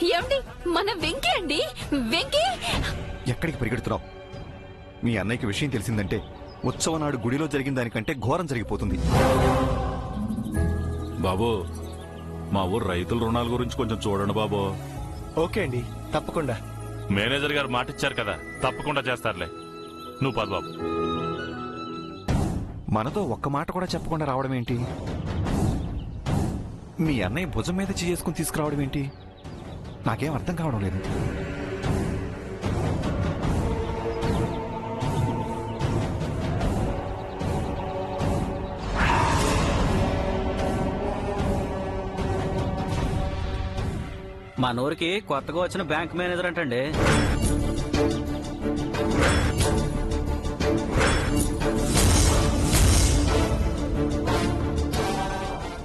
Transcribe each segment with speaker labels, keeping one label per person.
Speaker 1: ఏమండి మన వెంకీ అండి, వెంకీ.
Speaker 2: ఎక్కడికి పరిగెడుతున్నావు? మీ అన్నయ్యకి విషయం తెలిసిందంటే ఉత్సవం నాడు గుడిలో జరిగిన దానికంటే ఘోరం జరిగిపోతుంది.
Speaker 3: బాబు, మా ఊరు రైతుల రుణాల గురించి కొంచెం చూడండి బాబు.
Speaker 4: ఓకే అండి, తప్పకుండా.
Speaker 3: మేనేజర్ గారు మాట ఇచ్చారు కదా, తప్పకుండా చేస్తారులే. నువ్వు పద బాబు.
Speaker 2: మనతో ఒక్క మాట కూడా చెప్పకుండా రావడం ఏంటి? మీ అన్నయ్య భుజం మీద చేసుకుని తీసుకురావడం ఏంటి? నాకేం అర్థం కావడం లేదు.
Speaker 5: మన ఊరికి కొత్తగా వచ్చిన బ్యాంక్ మేనేజర్ అంటండి.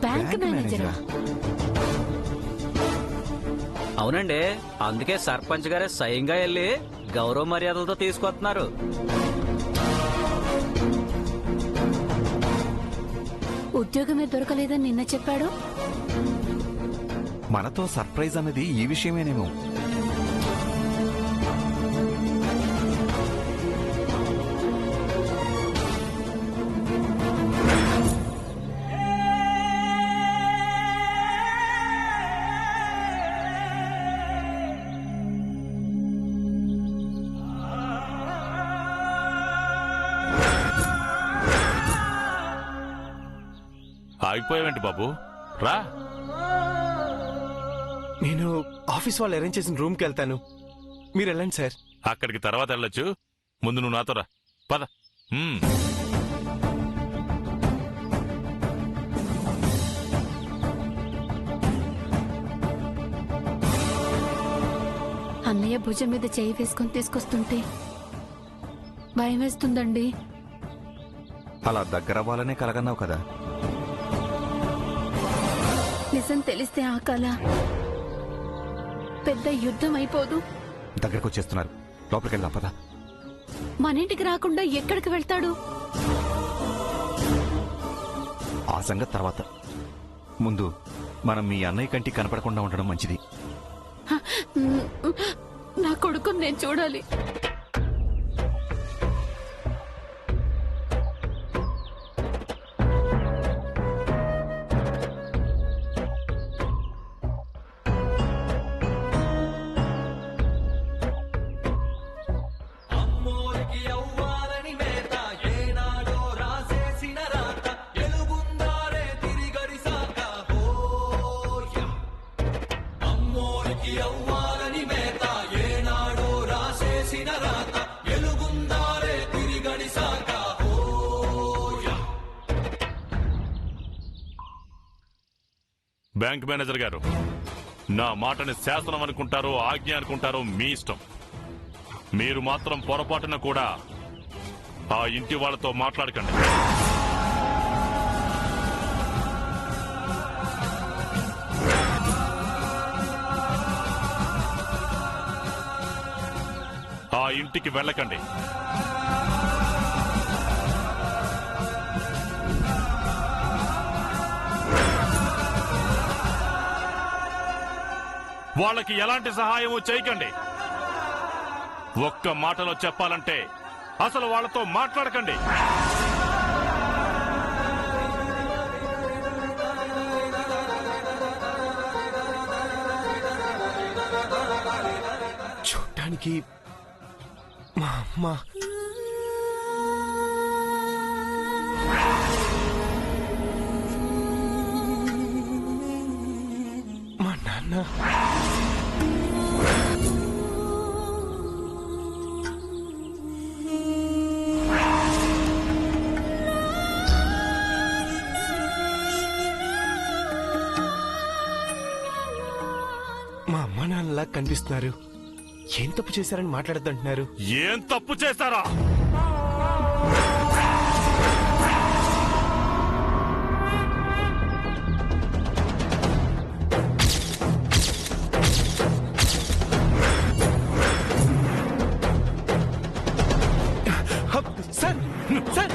Speaker 1: బ్యాంక్ మేనేజరా?
Speaker 5: అవునండి, అందుకే సర్పంచ్ గారే స్వయంగా వెళ్ళి గౌరవ మర్యాదలతో తీసుకొస్తున్నారు.
Speaker 1: ఉద్యోగమే దొరకలేదని నిన్న చెప్పాడు.
Speaker 2: మనతో సర్ప్రైజ్ అన్నది ఈ విషయమేనేమో.
Speaker 3: ఆగిపోయావేంటి బాబు? రా.
Speaker 4: నేను ఆఫీస్ వాళ్ళు అరేంజ్ చేసిన రూమ్కి వెళ్తాను, మీరు వెళ్ళండి సార్.
Speaker 3: అక్కడికి తర్వాత వెళ్ళొచ్చు, ముందు నువ్వు నాతో రా. పద.
Speaker 1: అన్నయ్య భుజం మీద చేయి వేసుకొని తీసుకొస్తుంటే భయం వేస్తుందండి.
Speaker 2: అలా దగ్గరవ్వాలనే కలగన్నావు కదా.
Speaker 1: నిజం తెలిస్తే ఆ కళ పెద్ద యుద్ధం అయిపోదు.
Speaker 2: దగ్గరకు వచ్చేస్తున్నారు, లోపలికి వెళ్దాం పద.
Speaker 1: మన ఇంటికి రాకుండా ఎక్కడికి వెళ్తాడు?
Speaker 2: ఆ సంగతి తర్వాత. ముందు మనం మీ అన్నయ్య కంటికి కనపడకుండా ఉండడం మంచిది.
Speaker 1: నా కొడుకుని నేను చూడాలి.
Speaker 3: బ్యాంక్ మేనేజర్ గారు, నా మాటని శాసనం అనుకుంటారో ఆజ్ఞ అనుకుంటారో మీ ఇష్టం. మీరు మాత్రం పొరపాటున కూడా ఆ ఇంటి వాళ్ళతో మాట్లాడకండి. ఆ ఇంటికి వెళ్ళకండి. వాళ్ళకి ఎలాంటి సహాయము చేయకండి. ఒక్క మాటలో చెప్పాలంటే అసలు వాళ్ళతో మాట్లాడకండి.
Speaker 4: చూడ్డానికి మా అమ్మ, మా నాన్న, మా అమ్మ నాన్నలా కనిపిస్తున్నారు. ఏం తప్పు చేశారని మాట్లాడద్దంటున్నారు.
Speaker 3: ఏం తప్పు చేశారా?
Speaker 4: సార్, సార్,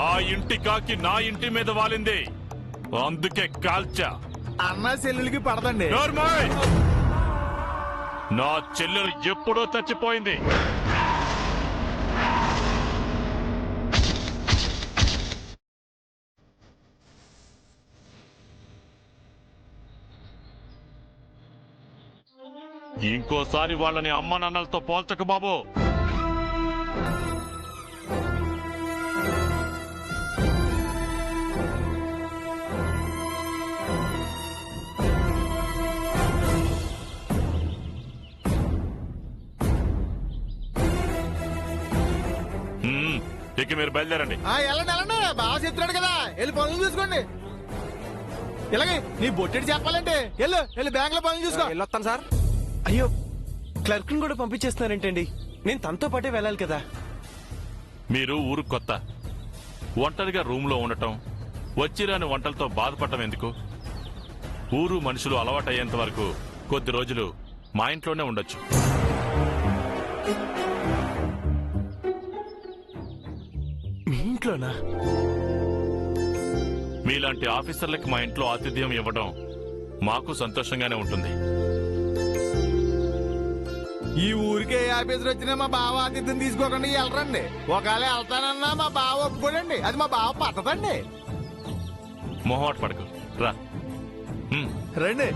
Speaker 3: ఆ ఇంటి కాకి నా ఇంటి మీద వాలింది, అందుకే కాల్చా.
Speaker 6: అన్న చెల్లెలకి పడదండి.
Speaker 3: నోర్మోయ్! నా చెల్లెలు ఎప్పుడో చచ్చిపోయింది. ఇంకోసారి వాళ్ళని అమ్మ నాన్నలతో పోల్చకు బాబు. ఇక మీరు బయలుదేరండి.
Speaker 6: వెళ్ళండి వెళ్ళండి, బాగా చెప్తున్నాడు కదా, వెళ్ళి పనులు చూసుకోండి. ఇలాగే నీ బొట్టెడు చెప్పాలంటే వెళ్ళి బ్యాంక్ లో పనులు చూసుకో.
Speaker 4: వెళ్ళొస్తాను సార్. అయ్యో, క్లర్క్ కూడా పంపించేస్తున్నారేంటండి? నేను తనతో పాటే వెళ్ళాలి కదా.
Speaker 3: మీరు ఊరు కొత్త, ఒంటరిగా రూమ్ లో ఉండటం, వచ్చిరాని వంటలతో బాధపడటం ఎందుకు? ఊరు మనుషులు అలవాటయ్యేంత వరకు కొద్ది రోజులు మా ఇంట్లోనే ఉండొచ్చు.
Speaker 4: మీ ఇంట్లోనా?
Speaker 3: మీలాంటి ఆఫీసర్లకి మా ఇంట్లో ఆతిథ్యం ఇవ్వడం మాకు సంతోషంగానే ఉంటుంది.
Speaker 6: ఈ ఊరికే ఏ ఆఫీసర్ వచ్చినా మా బావ ఆతిథ్యం తీసుకోకుండా వెళ్ళరండి. ఒకవేళ వెళ్తానన్నా మా బావ ఒప్పుకోడండి. అది మా బావ పద్ధతండి.
Speaker 3: మొహమాట పడకు, రా.
Speaker 6: రండి.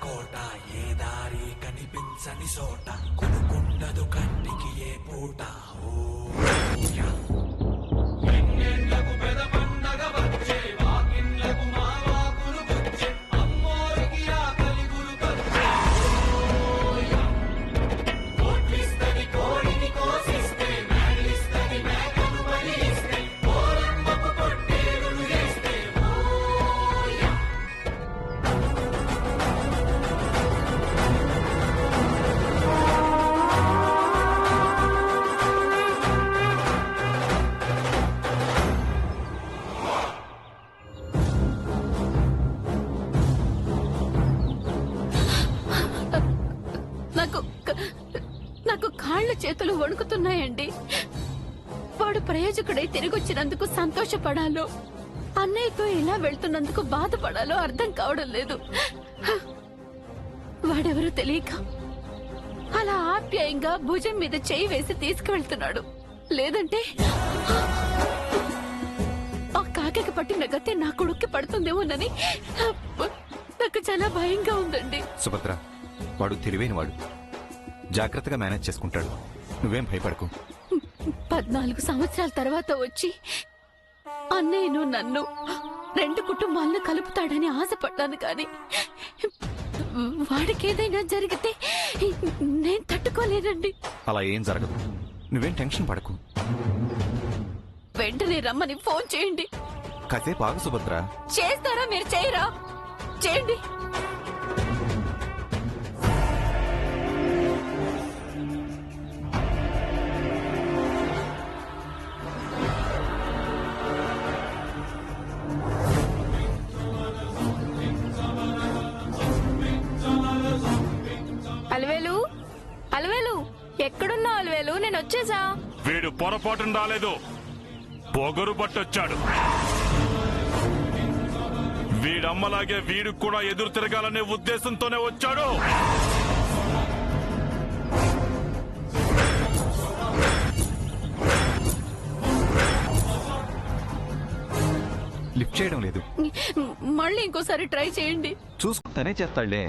Speaker 7: కోట ఏ దారి కనిపించని చోట కొనుకుండదు కంటికి ఏ పూట.
Speaker 1: నాకు కాళ్ళు చేతులు వణుకుతున్నాయండి. వాడు ప్రయోజకుడై తిరిగొచ్చినందుకు సంతోషపడాలో, అన్నయ్యతో ఇలా వెళ్తున్నందుకు బాధపడాలో అర్థం కావడం లేదు. వాడెవరో తెలియక అలా ఆప్యాయంగా భుజం మీద చేయి వేసి తీసుకువెళ్తున్నాడు. లేదంటే ఆ కాకి పట్టిన గతే నా కొడుక్కి పడుతుందేమోనని నాకు చాలా భయంగా ఉందండి.
Speaker 2: సుభద్ర, వాడు తెలివైన వాడు, జాగ్రత్తగా మేనేజ్ చేసుకుంటాడు. నువ్వేం భయపడకు.
Speaker 1: 14 సంవత్సరాల తర్వాత వచ్చి అన్నయ్యను నన్ను 2 కుటుంబాలను కలుపుతాడని ఆశపడ్డాను. కానీ వాడికేదైనా జరిగితే నేను తట్టుకోలేనండి.
Speaker 2: అలా ఏం జరగదు, నువ్వేం టెన్షన్ పడకు.
Speaker 1: వెంటనే రమ్మని ఫోన్ చేయండి.
Speaker 2: కాసేపు ఆగు సుభద్ర.
Speaker 1: చేస్తారా మీరు? చేయరా? చేయండి.
Speaker 8: అలవేలు, అలవేలు, ఎక్కడున్నావు అలవేలు? నేను వచ్చేసా.
Speaker 3: వీడు పొరపాటున రాలేదు, పొగరు పట్టొచ్చాడు. వీడమ్మలాగే వీడు కూడా ఎదురు తిరగాలనే ఉద్దేశంతోనే వచ్చాడు.
Speaker 2: లిఫ్ట్ చేయడం లేదు.
Speaker 1: మళ్ళీ ఇంకోసారి ట్రై చేయండి.
Speaker 2: చూసుకుంటానే చేస్తాడులే,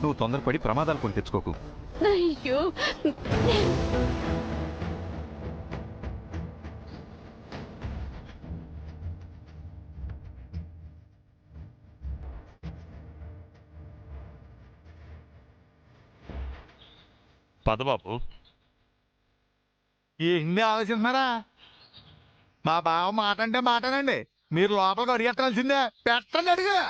Speaker 2: నువ్వు తొందరపడి ప్రమాదాలు కొని తెచ్చుకోకు.
Speaker 1: అయ్యో,
Speaker 3: పదబాబు.
Speaker 6: ఎన్ని ఆలోచిస్తున్నారా? మా బావ మాట అంటే మాటనండి. మీరు లోపలికి అడిగెట్టాల్సిందే. పెట్టండి అడిగా.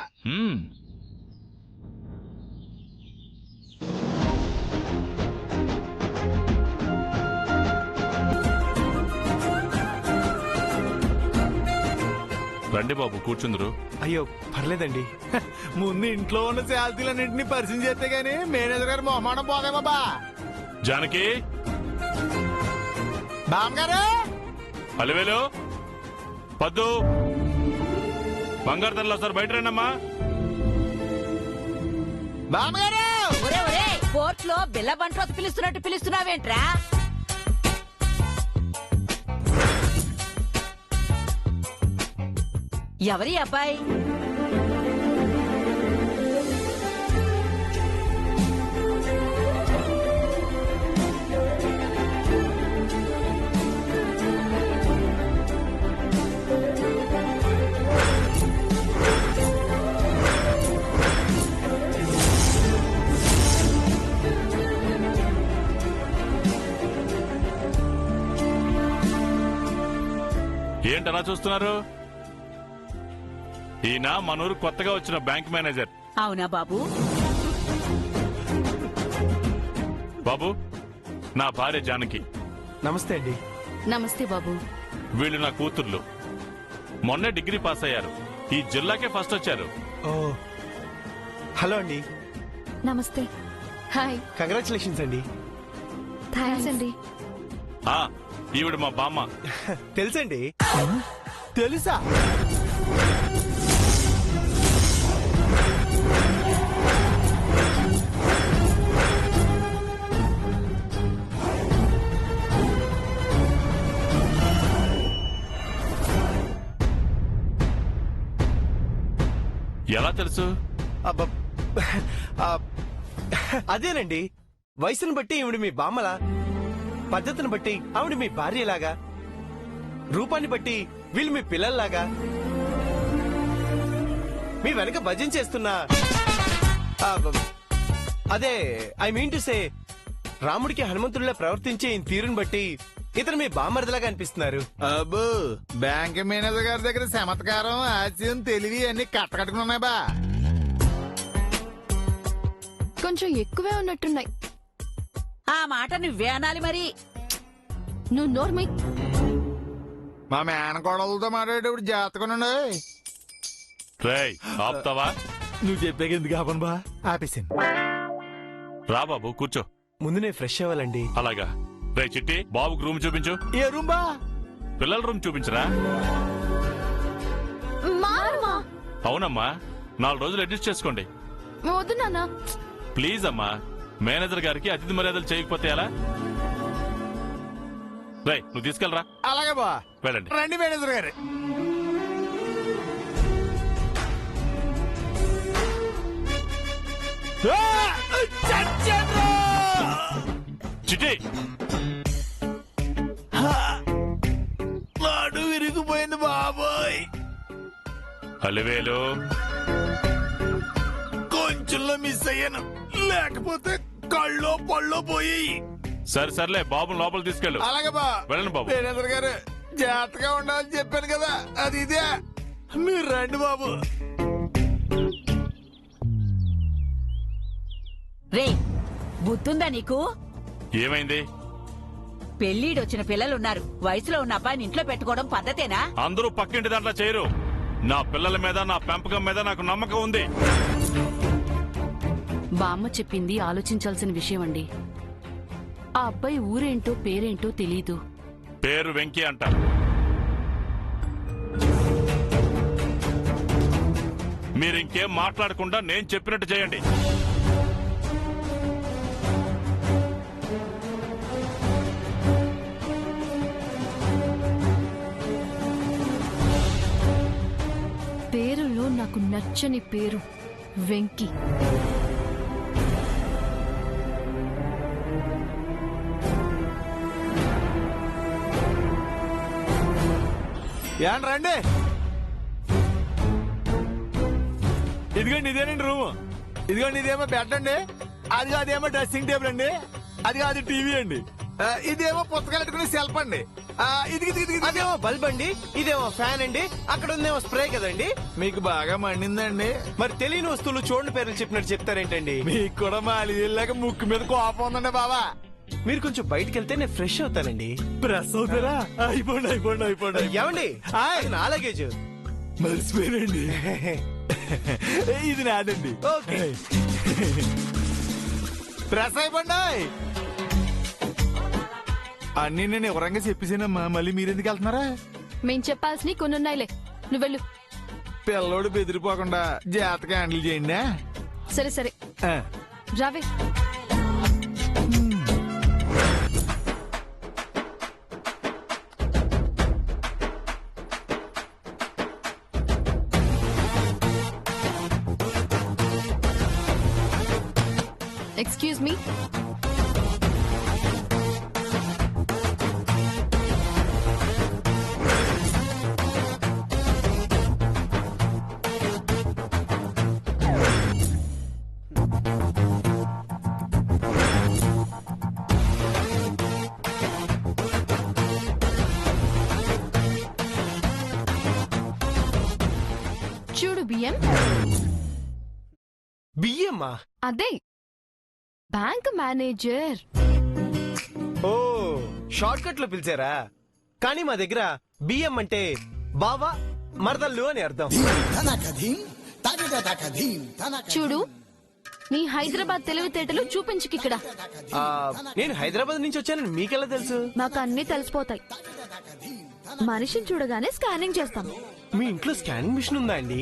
Speaker 3: రండి బాబు కూర్చుందరు.
Speaker 4: అయ్యో పర్లేదండి.
Speaker 6: ముందు ఇంట్లో ఉన్న శాలరీలన్నింటినీ పరిచయం చేస్తే గానీ మేనేజర్ గారు మొహమాటం పోదేమో బా.
Speaker 3: జానకి,
Speaker 6: బామ్మగారు,
Speaker 3: అలివేలు, పద్దు, బంగారు తల్లి సార్ బయట రండమ్మా.
Speaker 6: బామ్మగారు,
Speaker 1: ఒరే ఒరే కోర్ట్ లో బిల్ల బంట్రోత్ పిలుస్తున్నట్టు పిలుస్తున్నావేంట్రా? ఎవరి అబ్బాయి?
Speaker 3: ఏంటలా చూస్తున్నారు? ఈయన మనూరు కొత్తగా వచ్చిన బ్యాంక్ మేనేజర్.
Speaker 1: అవునా బాబు?
Speaker 3: బాబు, నా భార్య జానకి.
Speaker 4: నమస్తే అండి.
Speaker 1: నమస్తే బాబు.
Speaker 3: వీళ్ళు నా కూతుర్లు. మొన్నే డిగ్రీ పాస్ అయ్యారు. ఈ జిల్లాకే ఫస్ట్ వచ్చారు.
Speaker 4: ఓ హలో అండి.
Speaker 8: నమస్తే. హాయ్.
Speaker 4: కంగ్రాచులేషన్స్ అండి.
Speaker 8: థ్యాంక్స్ అండి.
Speaker 3: ఆ ఈవిడ మా బామ్మ.
Speaker 4: తెలుసండి.
Speaker 6: తెలుసా?
Speaker 3: ఎలా తెలుసు?
Speaker 4: అబ్బ, ఆ, అదేనండి, వయసును బట్టి ఈవిడ మీ బామ్మలా, పద్ధతిని బట్టి ఆవిడ మీ భార్యలాగా, రూపాన్ని బట్టి వీళ్ళు మీ పిల్లల్లాగా, మీ వెనక భజన చేస్తున్నా, అదే ఐ మీన్ టు సే రాముడికి హనుమంతుడిలా ప్రవర్తించే ఈ తీరుని బట్టి ఇతను మీ బామ్మరిదిలాగా అనిపిస్తున్నారు.
Speaker 6: అబ్బో, బ్యాంక్ మేనేజర్ గారి దగ్గర చమత్కారం, హాస్యం, తెలివి అన్ని కట్టకట్టుకుని ఉన్నాయి బా.
Speaker 8: కొంచెం ఎక్కువే ఉన్నట్టున్నాయి.
Speaker 1: ఆ మాట నువ్వే అనాలి మరి.
Speaker 8: నువ్వు నోర్మై.
Speaker 6: మా మేనకోడలతో మాట్లాడేటప్పుడు జాతకునండి.
Speaker 3: రేయ్, ఆపుతావా?
Speaker 6: నువ్వు చెప్పాక ఎందుకు ఆపను బా? ఆపేసాను.
Speaker 3: రా బాబు కూర్చో.
Speaker 4: ముందు నేను ఫ్రెష్ అవ్వాలండి.
Speaker 3: అలాగా. రే చిట్టి, బాబుకు రూమ్ చూపించు.
Speaker 6: ఏ రూమ్ బా?
Speaker 3: పిల్లల రూమ్ చూపించరా?
Speaker 8: మారమా?
Speaker 3: అవునమ్మా, 4 రోజులు అడ్జస్ట్ చేసుకోండి.
Speaker 8: వద్దు నాన్న.
Speaker 3: ప్లీజ్ అమ్మా, మేనేజర్ గారికి అతిథి మర్యాదలు చేయకపోతే ఎలా? రే, నువ్వు తీసుకెళ్ళరా.
Speaker 6: అలాగే బా.
Speaker 3: వెళ్ళండి.
Speaker 6: రండి మేనేజర్ గారు.
Speaker 3: చిట్టి,
Speaker 6: నాడు విరిగిపోయింది బాబోయ్.
Speaker 3: అలివేలు,
Speaker 6: కొంచెంలో మిస్ అయ్యాను, లేకపోతే కళ్ళో పళ్ళో పోయి.
Speaker 3: సర్లే బాబుని లోపల తీసుకెళ్ళు.
Speaker 6: అలాగే బా.
Speaker 3: వెళ్ళండి బాబు.
Speaker 6: మేనేజర్ గారు, జాగ్రత్తగా ఉండాలని చెప్పాను కదా, అది ఇదే. మీరు రండి బాబు.
Speaker 1: రే, బుద్ధుందా నీకు?
Speaker 3: ఏమైంది?
Speaker 1: పెళ్లిడొచ్చిన పిల్లలున్నారు. వయసులో ఉన్న అబ్బాయిని ఇంట్లో పెట్టుకోవడం పద్ధతేనా?
Speaker 3: అందరూ పక్కింటి దాంట్లో చేయరు. నా పిల్లల మీద, నా పెంపకం మీద నాకు నమ్మకం ఉంది.
Speaker 9: బామ్మ చెప్పింది ఆలోచించాల్సిన విషయం అండి. ఆ అబ్బాయి ఊరేంటో పేరేంటో తెలీదు.
Speaker 3: పేరు వెంకీ అంటారు. మీరింకేం మాట్లాడకుండా నేను చెప్పినట్టు చేయండి.
Speaker 8: పేరులో నాకు నచ్చని పేరు వెంకీ.
Speaker 6: ఏం రండి. ఇదిగోండి, ఇదేనండి రూమ్. ఇదిగోండి, ఇదేమో బెడ్ అండి. అదిగో అదేమో డ్రెస్సింగ్ టేబుల్ అండి. అదిగో అది టీవీ అండి. ఇదేమో పుస్తకాలు పెట్టుకునే సెల్ఫ్ అండి.
Speaker 4: అదేమో బల్బ్ అండి, ఇదేమో ఫ్యాన్ అండి, అక్కడ ఉందేమో స్ప్రే కదండి.
Speaker 6: మీకు బాగా మండిందండి.
Speaker 4: మరి తెలియని వస్తువులు చూడండి పేర్లు చెప్పినట్టు చెప్తారేంటండి?
Speaker 6: మీకు కూడా మాలి వెళ్ళాక ముక్కు మీద కోపం ఉందండి బాబా.
Speaker 4: మీరు కొంచెం బయటికి వెళ్తే నేను ఫ్రెష్ అవుతానండి.
Speaker 6: ప్రెస్ అవుతారా? అయిపోండి.
Speaker 4: ఏమండి? అది నా లగేజ్.
Speaker 6: మర్చిపోయానండి. ఇది నాదండి.
Speaker 4: ఓకే.
Speaker 6: ప్రెస్ అయిపోండి. అన్ని నేను వివరంగా చెప్పేసానమ్మా, మళ్ళీ మీరెందుకు వెళ్తున్నారా?
Speaker 8: మేము చెప్పాల్సినవి కొన్ని ఉన్నాయిలే, నువ్వు వెళ్ళు.
Speaker 6: పిల్లోడు బెదిరిపోకుండా జాగ్రత్తగా హ్యాండిల్ చేయండి.
Speaker 8: సరే సరే
Speaker 6: ఆ.
Speaker 8: రావే. Excuse me. చూడు బియ్యం.
Speaker 4: బియ్యమ్మా?
Speaker 8: అదే బ్యాంక్ మేనేజర్.
Speaker 4: ఓ, షార్ట్ కట్ లో పిలిచారా? కానీ మా దగ్గర బియ్యం అంటే బావా మరదళ్ళు అని అర్థం.
Speaker 8: చూడు, నీ హైదరాబాద్ తెలివితేటలు చూపించుకిక్కడ.
Speaker 4: ఆ, నేను హైదరాబాద్ నుంచి వచ్చానని మీకెలా తెలుసు?
Speaker 8: మాకు అన్ని తెలిసిపోతాయి. మనిషిని చూడగానే స్కానింగ్ చేస్తాం.
Speaker 4: మీ ఇంట్లో స్కానింగ్ మిషన్ ఉందా అండి?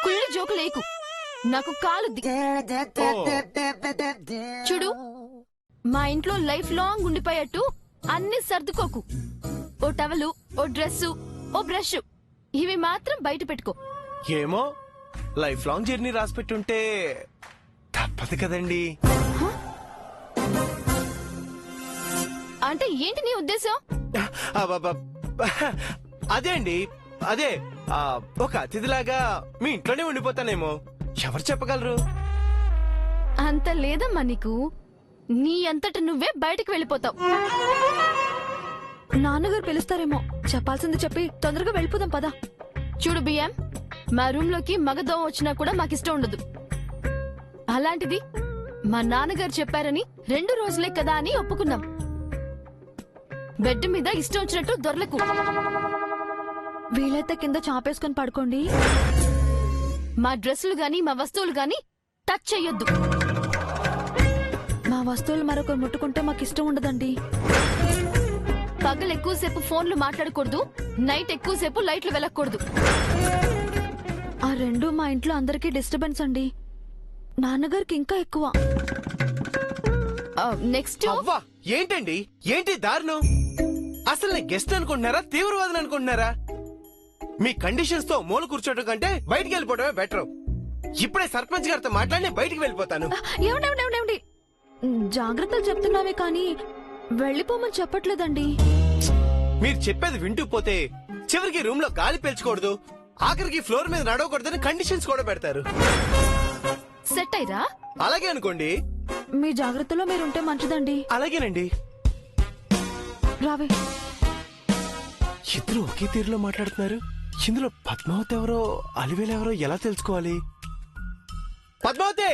Speaker 8: కుళ్ళి జోకు లేకు, నాకు కాలుద్ది. చూడు, మా ఇంట్లో లైఫ్ లాంగ్ ఉండిపోయేట్టు అన్ని సర్దుకోకు. ఓ టవలు, ఓ డ్రెస్సు, ఓ బ్రష్, ఇవి మాత్రం బయట పెట్టుకో.
Speaker 4: ఏమో, లైఫ్ లాంగ్ జర్నీ రాసి పెట్టుంటే తప్పదు కదండి.
Speaker 8: అంటే ఏంటి నీ ఉద్దేశం?
Speaker 4: అబ్బబ్బ. అదే అండి, అదే ఒక అతిథిలాగా మీ ఇంట్లోనే ఉండిపోతానేమో. ఎవరు చెప్పగలరు?
Speaker 8: అంత లేదమ్మా నీకు. నీ అంతట నువ్వే బయటకు వెళ్ళిపోతావు. నాన్నగారు పిలుస్తారేమో, చెప్పాల్సింది చెప్పి తొందరగా వెళ్ళిపోదాం పదా. చూడు బియ్యం, మా రూమ్ లోకి మగదోమ వచ్చినా కూడా మాకిష్టం ఉండదు. అలాంటిది మా నాన్నగారు చెప్పారని 2 రోజులే కదా అని ఒప్పుకున్నాం. బెడ్ మీద ఇష్టం వచ్చినట్టు దొరలకు. వీలైతే కింద చాపేసుకొని పడుకోండి. మా డ్రెస్సులు గాని మా వస్తువులు గాని టచ్ చెయ్యొద్దు. మా వస్తువులు మరొకరు ముట్టుకుంటే మాకు ఇష్టం ఉండదండి. పగలు ఎక్కువసేపు ఫోన్లు మాట్లాడకూడదు, నైట్ ఎక్కువసేపు లైట్లు వెలగకూడదు. ఆ 2 మా ఇంట్లో అందరికీ డిస్టర్బెన్స్ అండి. నాన్నగారికి ఇంకా ఎక్కువ. నెక్స్ట్
Speaker 4: అవ్వా, ఏంటండి, ఏంటి దారుణం? అసలు నేను గెస్ట్ అనుకుంటున్నారా, తీవ్రవాదిని అనుకుంటున్నారా? మీ కండిషన్స్ తో మూల కూర్చోటం కంటే బయటికి వెళ్ళిపోవడమే బెటర్. ఇప్పుడే సర్పంచ్ గారితో మాట్లాడి బయటికి వెళ్ళిపోతాను.
Speaker 8: ఏమండి, జాగ్రత్తలు చెప్తున్నావే కానీ వెళ్ళిపోమని చెప్పట్లేదండి.
Speaker 4: మీరు చెప్పేది వింటూ పోతే చివరికి రూమ్ లో గాలి పీల్చకూడదు, ఆఖరికి ఫ్లోర్ మీద నడవకూడదని కండిషన్స్ కూడా పెడతారు.
Speaker 8: సెట్ అయ్యరా?
Speaker 4: అలాగే అనుకోండి.
Speaker 8: మీ జాగ్రత్తలో మీరుంటే మంచిదండి.
Speaker 4: అలాగేనండి.
Speaker 8: రావే.
Speaker 4: ఇద్దరు ఒకే తీరులో మాట్లాడుతున్నారు. ఇందులో పద్మావతి ఎవరో అలివేలు ఎవరో ఎలా తెలుసుకోవాలి? పద్మావతి!